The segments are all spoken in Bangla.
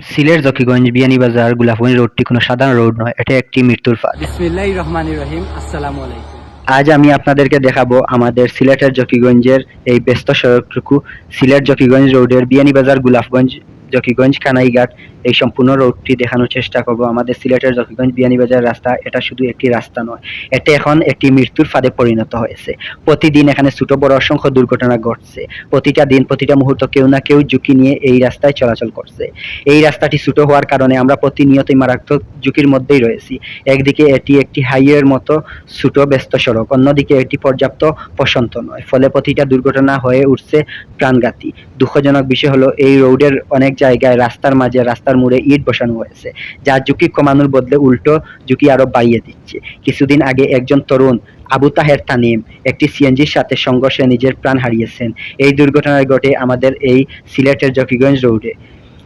সিলেট জকিগঞ্জ বিয়ানীবাজার গোলাপগঞ্জ রোডটি কোনো সাধারণ রোড নয়, এটা একটি মৃত্যুর ফাঁদ। বিসমিল্লাহির রহমানির রহিম। আসসালামু আলাইকুম। আজ আমি আপনাদেরকে দেখাবো আমাদের সিলেটের জকিগঞ্জের এই ব্যস্ত সড়কটুকু। সিলেট জকিগঞ্জ রোডের বিয়ানীবাজার গোলাপগঞ্জ জকিগঞ্জ কানাইঘাট এই সম্পূর্ণ রোডটি দেখানোর চেষ্টা করব। আমাদের সিলেটের জকিগঞ্জ বিয়ানীবাজার রাস্তা এটা শুধু একটি রাস্তা নয়, এটা এখন একটি মৃত্যুর ফাঁদে পরিণত হয়েছে। প্রতিদিন এখানে ছোট বড় অসংখ্য দুর্ঘটনা ঘটছে। প্রতিটা দিন প্রতিটা মুহূর্ত কেউ না কেউ ঝুঁকি নিয়ে এই রাস্তায় চলাচল করছে। এই রাস্তাটি ছোট হওয়ার কারণে আমরা প্রতিনিয়তই মারাত্মক ঝুঁকির মধ্যেই রয়েছি। একদিকে এটি একটি হাইওয়ের মতো ছোট ব্যস্ত সড়ক, অন্যদিকে এটি পর্যাপ্ত প্রশান্ত নয়, ফলে প্রতিটা দুর্ঘটনা হয়ে উঠছে প্রাণঘাতী। দুঃখজনক বিষয় হলো এই রোডের অনেক জায়গায় রাস্তার মাঝে রাস্তার মোড়ে ইট বসানো হয়েছে, যা ঝুঁকি কমানোর বদলে উল্টো ঝুঁকি আরো বাড়িয়ে দিচ্ছে। কিছুদিন আগে একজন তরুণ আবু তাহের তানিম একটি সিএনজির সাথে সংঘর্ষে নিজের প্রাণ হারিয়েছেন। এই দুর্ঘটনা ঘটে আমাদের এই সিলেটের জকিগঞ্জ রোডে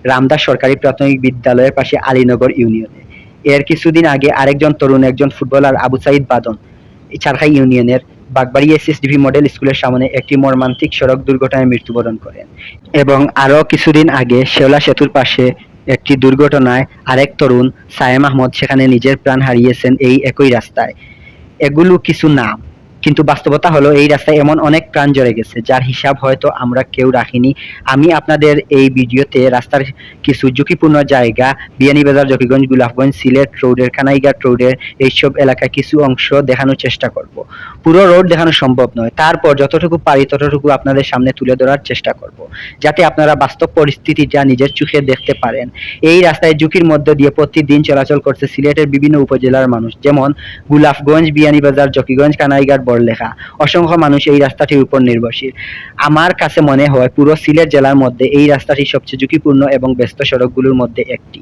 রামদাস সরকারি প্রাথমিক বিদ্যালয়ের পাশে আলীনগর ইউনিয়নে। এর কিছুদিন আগে আরেকজন তরুণ একজন ফুটবলার আবু সাইদ বাদন চারখাই ইউনিয়নের বাগবাড়ি এসএসডিভি মডেল স্কুলের সামনে একটি মর্মান্তিক সড়ক দুর্ঘটনায় মৃত্যুবরণ করেন। এবং আরো কিছুদিন আগে শেওলা সেতুর পাশে একটি দুর্ঘটনায় আরেক তরুণ সায়েম আহমদ সেখানে নিজের প্রাণ হারিয়েছেন এই একই রাস্তায়। এগুলো কিছু নাম, কিন্তু বাস্তবতা হলো এই রাস্তায় এমন অনেক প্রাণ জড়ে গেছে যার হিসাব হয়তো আমরা কেউ রাখিনি। আমি আপনাদের এই ভিডিওতে রাস্তার কিছু ঝুঁকিপূর্ণ জায়গা, বিয়ানীবাজার জকিগঞ্জ গোলাপগঞ্জ সিলেট রোডের কানাইঘাট রোডের এইসব এলাকায় কিছু অংশ দেখানোর চেষ্টা করব। পুরো রোড দেখানো সম্ভব নয়, তারপর যতটুকু পারি ততটুকু আপনাদের সামনে তুলে ধরার চেষ্টা করব, যাতে আপনারা বাস্তব পরিস্থিতিটা নিজের চোখে দেখতে পারেন। এই রাস্তায় ঝুঁকির মধ্য দিয়ে প্রতিদিন চলাচল করছে সিলেটের বিভিন্ন উপজেলার মানুষ, যেমন গোলাপগঞ্জ, বিয়ানীবাজার, জকিগঞ্জ, কানাইঘাট, বড়লেখা। অসংখ্য মানুষ এই রাস্তাটির উপর নির্ভরশীল। আমার কাছে মনে হয় পুরো সিলেট জেলার মধ্যে এই রাস্তাটি সবচেয়ে ঝুঁকিপূর্ণ এবং ব্যস্ত সড়কগুলোর মধ্যে একটি।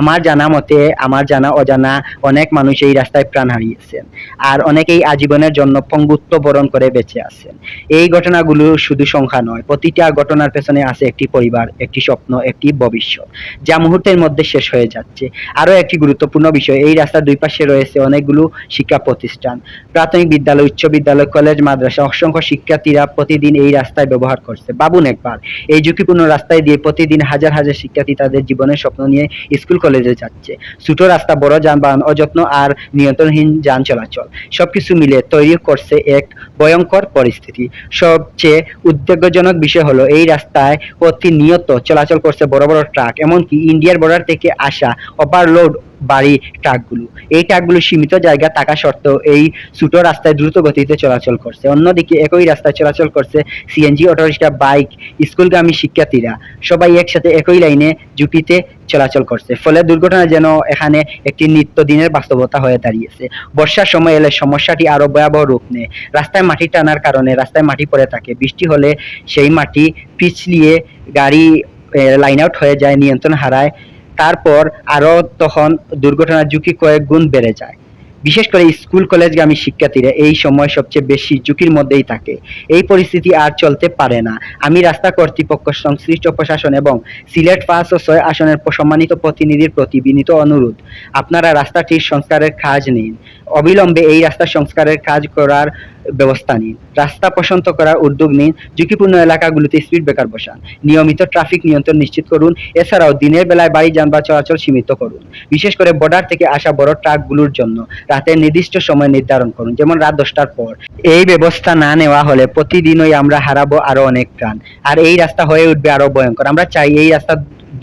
আমার জানা মতে, আমার জানা অজানা অনেক মানুষ এই রাস্তায় প্রাণ হারিয়েছেন, আর অনেকেই আজীবনের জন্য পঙ্গুত্ব বরণ করে বেঁচে আছেন। এই ঘটনাগুলো শুধু সংখ্যা নয়, প্রতিটা ঘটনার পেছনে আছে একটি পরিবার, একটি স্বপ্ন, একটি ভবিষ্যৎ, যা মুহূর্তের মধ্যে শেষ হয়ে যাচ্ছে। আরো একটি গুরুত্বপূর্ণ বিষয়, এই রাস্তার দুই পাশে রয়েছে অনেকগুলো শিক্ষা প্রতিষ্ঠান, প্রাথমিক বিদ্যালয়, উচ্চ বিদ্যালয়, কলেজ, মাদ্রাসা। অসংখ্য শিক্ষার্থীরা প্রতিদিন এই রাস্তায় ব্যবহার করছে। ভাবুন একবার, এই ঝুঁকিপূর্ণ রাস্তায় দিয়ে প্রতিদিন হাজার হাজার শিক্ষার্থী তাদের জীবনের স্বপ্ন নিয়ে স্কুল কলেজে যাচ্ছে। ছোট রাস্তা, বড় যানবাহন, অযত্ন আর নিয়ন্ত্রণহীন যান চলাচল সবকিছু মিলে তৈরি করছে এক ভয়ঙ্কর পরিস্থিতি। সবচেয়ে উদ্বেগজনক বিষয় হলো এই রাস্তায় প্রতিনিয়ত চলাচল করছে বড় বড় ট্রাক, এমনকি ইন্ডিয়ার বর্ডার থেকে আসা ওভারলোড বাড়ি ট্রাকগুলো। এই ট্রাকগুলো সীমিত জায়গা থাকা সত্ত্বেও এই ছোট রাস্তায় দ্রুত গতিতে চলাচল করছে। অন্যদিকে একই রাস্তায় চলাচল করছে সিএনজি, অটোরিক্সা, বাইক, স্কুলগামী শিক্ষার্থীরা সবাই একসাথে একই লাইনে ঝুঁকিতে চলাচল করছে। ফলে দুর্ঘটনা যেন এখানে একটি নিত্যদিনের বাস্তবতা হয়ে দাঁড়িয়েছে। বর্ষার সময় এলে সমস্যাটি আরো ভয়াবহ রূপ নেয়। রাস্তায় মাটি টানার কারণে রাস্তায় মাটি পড়ে থাকে। বৃষ্টি হলে সেই মাটি পিছলিয়ে গাড়ি লাইন আউট হয়ে যায়, নিয়ন্ত্রণ হারায়। তারপর আরো তখন দুর্ঘটনার ঝুঁকি কয়েক গুণ বেড়ে যায়। বিশেষ করে স্কুল কলেজগামী শিক্ষার্থীরা এই সময় সবচেয়ে বেশি ঝুঁকির মধ্যেই থাকে। এই পরিস্থিতি আর চলতে পারে না। আমি রাস্তা কর্তৃপক্ষ, সংশ্লিষ্ট প্রশাসন এবং সিলেট 5 ও 6 আসনের সম্মানিত প্রতিনিধির প্রতি বিনীত অনুরোধ, আপনারা রাস্তাটির সংস্কারের কাজ নিন। অবিলম্বে এই রাস্তা সংস্কারের কাজ করার ব্যবস্থা নিন। রাস্তা প্রশান্ত করার উদ্যোগ নিন। ঝুঁকিপূর্ণ এলাকাগুলোতে স্পিড ব্রেকার বসান। নিয়মিত ট্রাফিক নিয়ন্ত্রণ নিশ্চিত করুন। এছাড়াও দিনের বেলায় বাড়ি যানবাহন চলাচল সীমিত করুন। বিশেষ করে বর্ডার থেকে আসা বড় ট্রাকগুলোর জন্য রাতের নির্দিষ্ট সময় নির্ধারণ করুন, যেমন রাত 10টার পর। এই ব্যবস্থা না নেওয়া হলে প্রতিদিনই আমরা হারাবো আরো অনেক প্রাণ, আর এই রাস্তা হয়ে উঠবে আরো ভয়ঙ্কর। আমরা চাই এই রাস্তা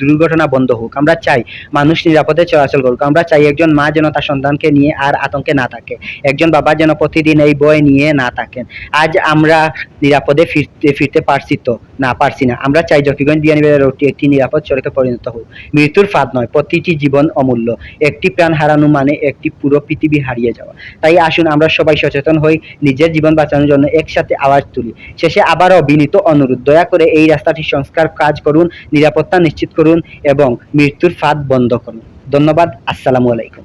দুর্ঘটনা বন্ধ হোক। আমরা চাই মানুষ নিরাপদে চলাচল করুক। আমরা চাই একজন মা যেন তার সন্তানকে নিয়ে আর আতঙ্কে না থাকে, একজন বাবা যেন প্রতিদিন এই ভয় নিয়ে না থাকেন। আজ আমরা নিরাপদে ফিরতে পারছি তো? না, পারছি না। আমরা চাই জকিগঞ্জ বিয়ানীবাজার রোডটি একটি নিরাপদ সড়কে পরিণত হোক। মৃত্যুর ফাঁদ নয়, প্রতিটি জীবন অমূল্য। একটি প্রাণ হারানো মানে একটি পুরো পৃথিবী হারিয়ে যাওয়া। তাই আসুন আমরা সবাই সচেতন হই, নিজের জীবন বাঁচানোর জন্য একসাথে আওয়াজ তুলি। শেষে আবারও বিনীত অনুরোধ, দয়া করে এই রাস্তাটি সংস্কার কাজ করুন, নিরাপত্তা নিশ্চিত করুন এবং মৃত্যুর ফাঁদ বন্ধ করুন। ধন্যবাদ। আসসালামু আলাইকুম।